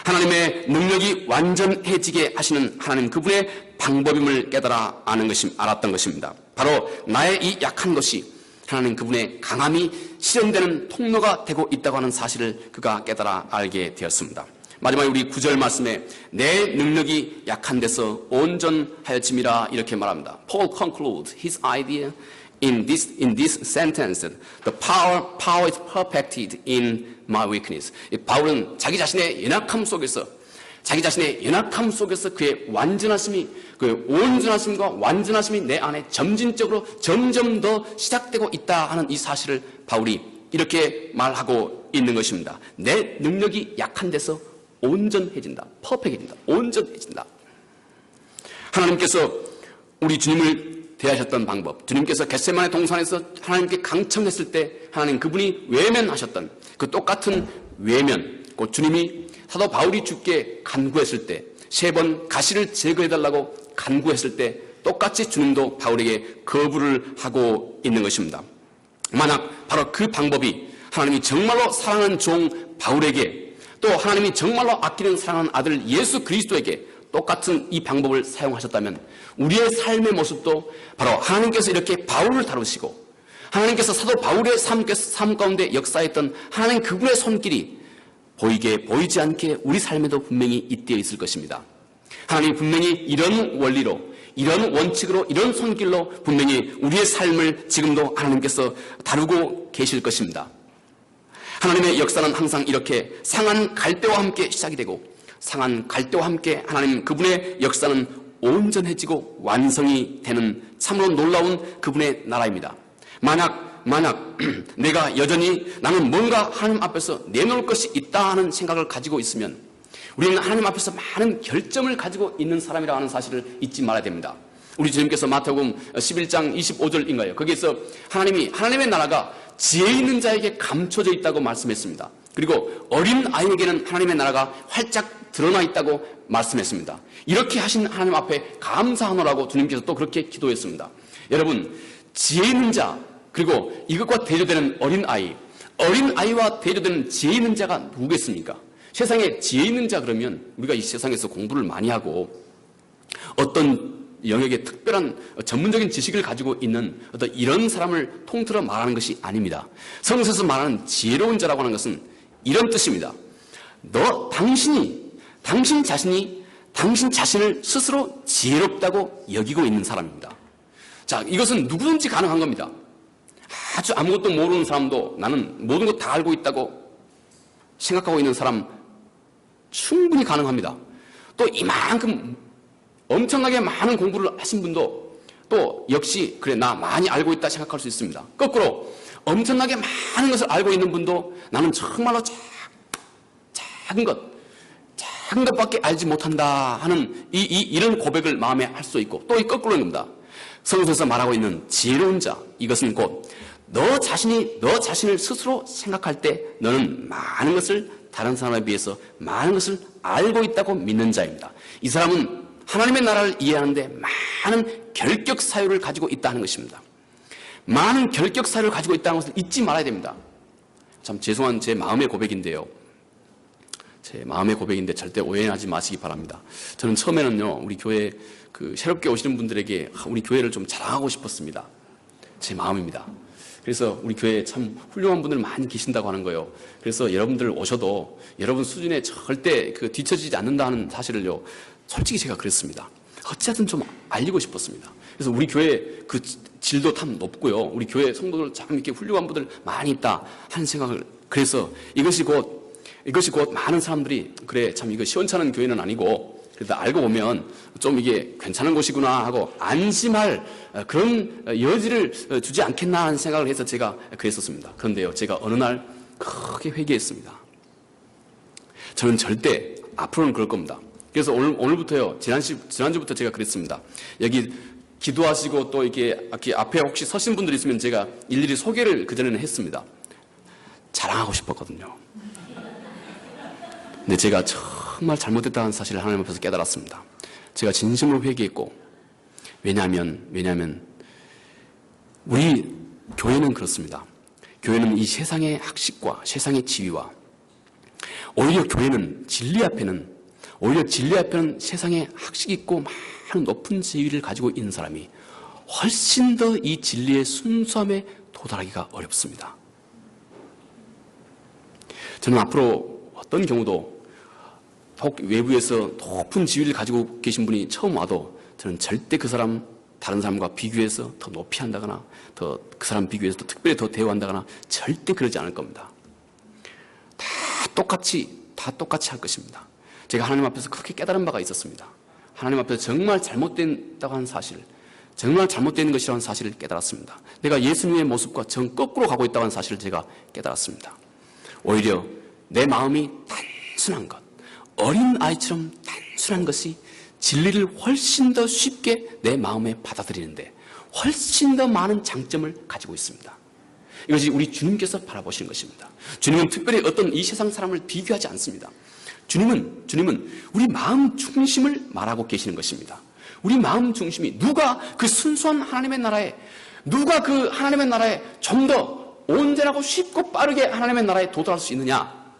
하나님의 능력이 완전해지게 하시는 하나님 그분의 방법임을 깨달아 알았던 것입니다. 바로 나의 이 약한 것이 하나님 그분의 강함이 실현되는 통로가 되고 있다고 하는 사실을 그가 깨달아 알게 되었습니다. 마지막에 우리 9절 말씀에 내 능력이 약한 데서 온전하여짐이라 이렇게 말합니다. Paul concludes his idea in this sentence. The power is perfected in my weakness. 바울은 자기 자신의 연약함 속에서 그의 완전하심이 그 온전하심과 완전하심이 내 안에 점진적으로 점점 더 시작되고 있다 하는 이 사실을 바울이 이렇게 말하고 있는 것입니다. 내 능력이 약한 데서 온전해진다. 퍼펙해진다. 온전해진다. 하나님께서 우리 주님을 대하셨던 방법, 주님께서 겟세마네 동산에서 하나님께 강청했을 때 하나님 그분이 외면하셨던 그 똑같은 외면, 그 주님이 사도 바울이 주께 간구했을 때 3번 가시를 제거해달라고 간구했을 때 똑같이 주님도 바울에게 거부를 하고 있는 것입니다. 만약 바로 그 방법이 하나님이 정말로 사랑하는 종 바울에게 또 하나님이 정말로 아끼는 사랑하는 아들 예수 그리스도에게 똑같은 이 방법을 사용하셨다면 우리의 삶의 모습도 바로 하나님께서 이렇게 바울을 다루시고 하나님께서 사도 바울의 삶 가운데 역사했던 하나님 그분의 손길이 보이지 않게 우리 삶에도 분명히 잇대어 있을 것입니다. 하나님 분명히 이런 원리로 이런 원칙으로 이런 손길로 분명히 우리의 삶을 지금도 하나님께서 다루고 계실 것입니다. 하나님의 역사는 항상 이렇게 상한 갈대와 함께 시작이 되고 상한 갈대와 함께 하나님 그분의 역사는 온전해지고 완성이 되는 참으로 놀라운 그분의 나라입니다. 만약 내가 여전히 나는 뭔가 하나님 앞에서 내놓을 것이 있다 하는 생각을 가지고 있으면 우리는 하나님 앞에서 많은 결점을 가지고 있는 사람이라고 하는 사실을 잊지 말아야 됩니다. 우리 주님께서 마태복음 11장 25절인가요? 거기에서 하나님의 나라가 지혜 있는 자에게 감춰져 있다고 말씀했습니다. 그리고 어린 아이에게는 하나님의 나라가 활짝 드러나 있다고 말씀했습니다. 이렇게 하신 하나님 앞에 감사하노라고 주님께서 또 그렇게 기도했습니다. 여러분, 지혜 있는 자 그리고 이것과 대조되는 어린아이와 대조되는 지혜 있는 자가 누구겠습니까? 세상에 지혜 있는 자 그러면 우리가 이 세상에서 공부를 많이 하고 어떤 영역에 특별한 전문적인 지식을 가지고 있는 어떤 이런 사람을 통틀어 말하는 것이 아닙니다. 성서에서 말하는 지혜로운 자라고 하는 것은 이런 뜻입니다. 당신 자신을 스스로 지혜롭다고 여기고 있는 사람입니다. 자, 이것은 누구든지 가능한 겁니다. 아주 아무것도 모르는 사람도 나는 모든 것 다 알고 있다고 생각하고 있는 사람 충분히 가능합니다. 또 이만큼 엄청나게 많은 공부를 하신 분도 또 역시 그래 나 많이 알고 있다 생각할 수 있습니다. 거꾸로 엄청나게 많은 것을 알고 있는 분도 나는 정말로 작은 것밖에 알지 못한다 하는 이런 고백을 마음에 할 수 있고 또 이 거꾸로인 겁니다. 성서에서 말하고 있는 지혜로운 자 이것은 곧 너 자신을 스스로 생각할 때 너는 많은 것을 다른 사람에 비해서 많은 것을 알고 있다고 믿는 자입니다. 이 사람은 하나님의 나라를 이해하는데 많은 결격 사유를 가지고 있다는 것입니다. 많은 결격 사유를 가지고 있다는 것을 잊지 말아야 됩니다. 참 죄송한 제 마음의 고백인데요. 제 마음의 고백인데 절대 오해하지 마시기 바랍니다. 저는 처음에는요, 우리 교회 새롭게 오시는 분들에게 우리 교회를 좀 자랑하고 싶었습니다. 제 마음입니다. 그래서 우리 교회에 참 훌륭한 분들 많이 계신다고 하는 거예요. 그래서 여러분들 오셔도 여러분 수준에 절대 뒤처지지 않는다는 사실을요, 솔직히 제가 그랬습니다. 어찌하든 좀 알리고 싶었습니다. 그래서 우리 교회 질도 참 높고요. 우리 교회 성도들 참 이렇게 훌륭한 분들 많이 있다 하는 생각을, 그래서 이것이 곧 많은 사람들이 그래 참 이거 시원찮은 교회는 아니고 그래도 알고 보면 좀 이게 괜찮은 곳이구나 하고 안심할 그런 여지를 주지 않겠나 하는 생각을 해서 제가 그랬었습니다. 그런데요, 제가 어느 날 크게 회개했습니다. 저는 절대 앞으로는 그럴 겁니다. 그래서 오늘부터요, 지난주부터 제가 그랬습니다. 여기 기도하시고 또 이렇게 앞에 혹시 서신 분들 있으면 제가 일일이 소개를 그전에는 했습니다. 자랑하고 싶었거든요. 근데 제가 정말 잘못했다는 사실을 하나님 앞에서 깨달았습니다. 제가 진심으로 회개했고, 왜냐하면 우리 교회는 그렇습니다. 교회는 이 세상의 학식과 세상의 지위와 오히려 교회는 진리 앞에는 세상에 학식 있고 많은 높은 지위를 가지고 있는 사람이 훨씬 더 이 진리의 순수함에 도달하기가 어렵습니다. 저는 앞으로 어떤 경우도 혹 외부에서 높은 지위를 가지고 계신 분이 처음 와도 저는 절대 다른 사람과 비교해서 더 높이 한다거나 더 그 사람 비교해서 더 특별히 더 대우한다거나 절대 그러지 않을 겁니다. 다 똑같이 할 것입니다. 제가 하나님 앞에서 그렇게 깨달은 바가 있었습니다. 하나님 앞에서 정말 잘못된다고 하는 사실, 정말 잘못된 것이라는 사실을 깨달았습니다. 내가 예수님의 모습과 정 거꾸로 가고 있다고 하는 사실을 제가 깨달았습니다. 오히려 내 마음이 단순한 것, 어린 아이처럼 단순한 것이 진리를 훨씬 더 쉽게 내 마음에 받아들이는데 훨씬 더 많은 장점을 가지고 있습니다. 이것이 우리 주님께서 바라보시는 것입니다. 주님은 특별히 어떤 이 세상 사람을 비교하지 않습니다. 주님은 우리 마음 중심을 말하고 계시는 것입니다. 우리 마음 중심이 누가 그 순수한 하나님의 나라에 좀 더 온전하고 쉽고 빠르게 하나님의 나라에 도달할 수 있느냐?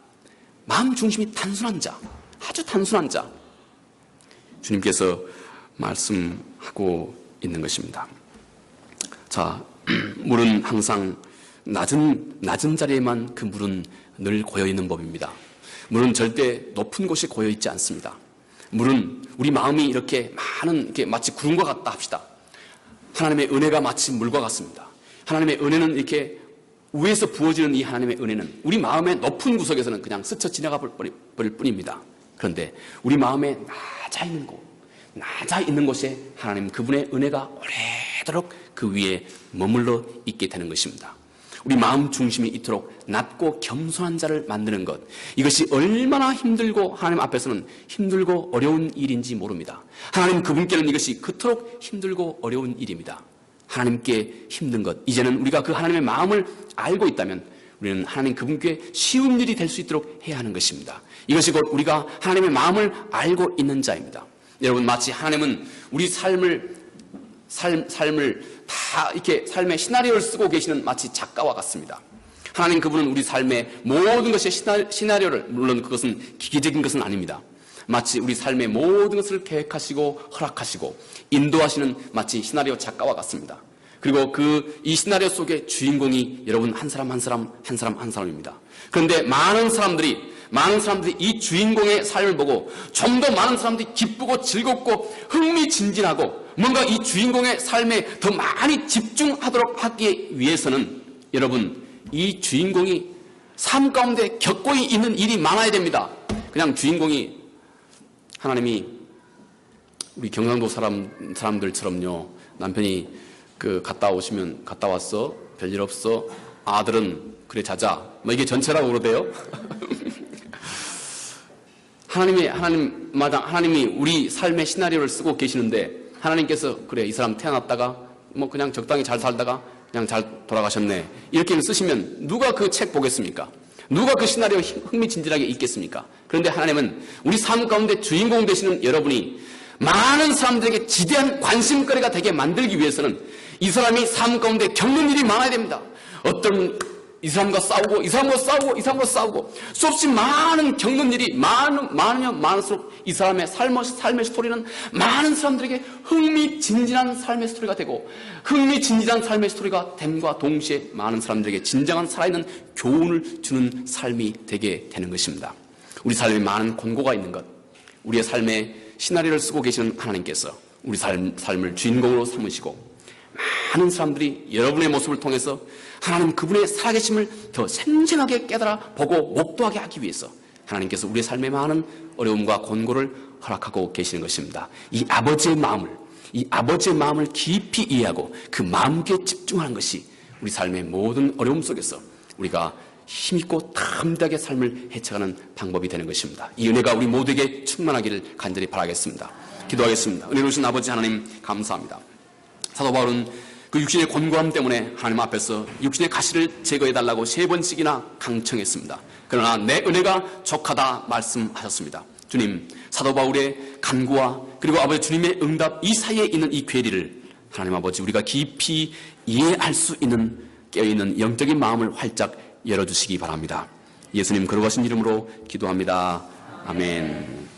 마음 중심이 단순한 자, 아주 단순한 자, 주님께서 말씀하고 있는 것입니다. 자, 물은 항상 낮은 자리에만 그 물은 늘 고여있는 법입니다. 물은 절대 높은 곳에 고여있지 않습니다. 물은 우리 마음이 이렇게 마치 구름과 같다 합시다. 하나님의 은혜가 마치 물과 같습니다. 하나님의 은혜는 이렇게 위에서 부어지는 이 하나님의 은혜는 우리 마음의 높은 구석에서는 그냥 스쳐 지나가 버릴 뿐입니다. 그런데 우리 마음에 낮아 있는 곳에 하나님 그분의 은혜가 오래도록 그 위에 머물러 있게 되는 것입니다. 우리 마음 중심이 이토록 낮고 겸손한 자를 만드는 것, 이것이 얼마나 힘들고 하나님 앞에서는 힘들고 어려운 일인지 모릅니다. 하나님 그분께는 이것이 그토록 힘들고 어려운 일입니다. 하나님께 힘든 것, 이제는 우리가 그 하나님의 마음을 알고 있다면 우리는 하나님 그분께 쉬운 일이 될 수 있도록 해야 하는 것입니다. 이것이 곧 우리가 하나님의 마음을 알고 있는 자입니다. 여러분, 마치 하나님은 우리 삶을 다 이렇게 삶의 시나리오를 쓰고 계시는 마치 작가와 같습니다. 하나님 그분은 우리 삶의 모든 것의 시나리오를, 물론 그것은 기계적인 것은 아닙니다. 마치 우리 삶의 모든 것을 계획하시고 허락하시고 인도하시는 마치 시나리오 작가와 같습니다. 그리고 이 시나리오 속의 주인공이 여러분 한 사람입니다. 그런데 많은 사람들이 이 주인공의 삶을 보고 좀 더 많은 사람들이 기쁘고 즐겁고 흥미진진하고 뭔가 이 주인공의 삶에 더 많이 집중하도록 하기 위해서는 여러분, 이 주인공이 삶 가운데 겪고 있는 일이 많아야 됩니다. 그냥 주인공이 하나님이 우리 경상도 사람들처럼요, 남편이 갔다 왔어, 별일 없어, 아들은 그래 자자, 이게 전체라고 그러대요. 하나님이 우리 삶의 시나리오를 쓰고 계시는데 하나님께서 그래 이 사람 태어났다가 그냥 적당히 잘 살다가 그냥 잘 돌아가셨네, 이렇게 쓰시면 누가 그 책 보겠습니까? 누가 그 시나리오 흥미진진하게 읽겠습니까? 그런데 하나님은 우리 삶 가운데 주인공 되시는 여러분이 많은 사람들에게 지대한 관심거리가 되게 만들기 위해서는 이 사람이 삶 가운데 겪는 일이 많아야 됩니다. 어떤 이 사람과 싸우고 이 사람과 싸우고 이 사람과 싸우고 수없이 많은 겪는 일이 많으면 많을수록 이 사람의 삶의 스토리는 많은 사람들에게 흥미진진한 삶의 스토리가 되고, 흥미진진한 삶의 스토리가 됨과 동시에 많은 사람들에게 진정한 살아있는 교훈을 주는 삶이 되게 되는 것입니다. 우리 삶에 많은 권고가 있는 것, 우리의 삶에 시나리오를 쓰고 계시는 하나님께서 우리 삶을 주인공으로 삼으시고, 많은 사람들이 여러분의 모습을 통해서 하나님 그분의 살아계심을 더 생생하게 깨달아 보고 목도하게 하기 위해서 하나님께서 우리의 삶에 많은 어려움과 권고를 허락하고 계시는 것입니다. 이 아버지의 마음을 깊이 이해하고 그 마음께 집중하는 것이 우리 삶의 모든 어려움 속에서 우리가 힘있고 담대하게 삶을 헤쳐가는 방법이 되는 것입니다. 이 은혜가 우리 모두에게 충만하기를 간절히 바라겠습니다. 기도하겠습니다. 은혜로우신 아버지 하나님, 감사합니다. 사도 바울은 그 육신의 권고함 때문에 하나님 앞에서 육신의 가시를 제거해달라고 3번씩이나 강청했습니다. 그러나 내 은혜가 족하다 말씀하셨습니다. 주님, 사도 바울의 간구와 그리고 아버지 주님의 응답, 이 사이에 있는 이 괴리를 하나님 아버지 우리가 깊이 이해할 수 있는 깨어있는 영적인 마음을 활짝 열어주시기 바랍니다. 예수님 거룩하신 이름으로 기도합니다. 아멘.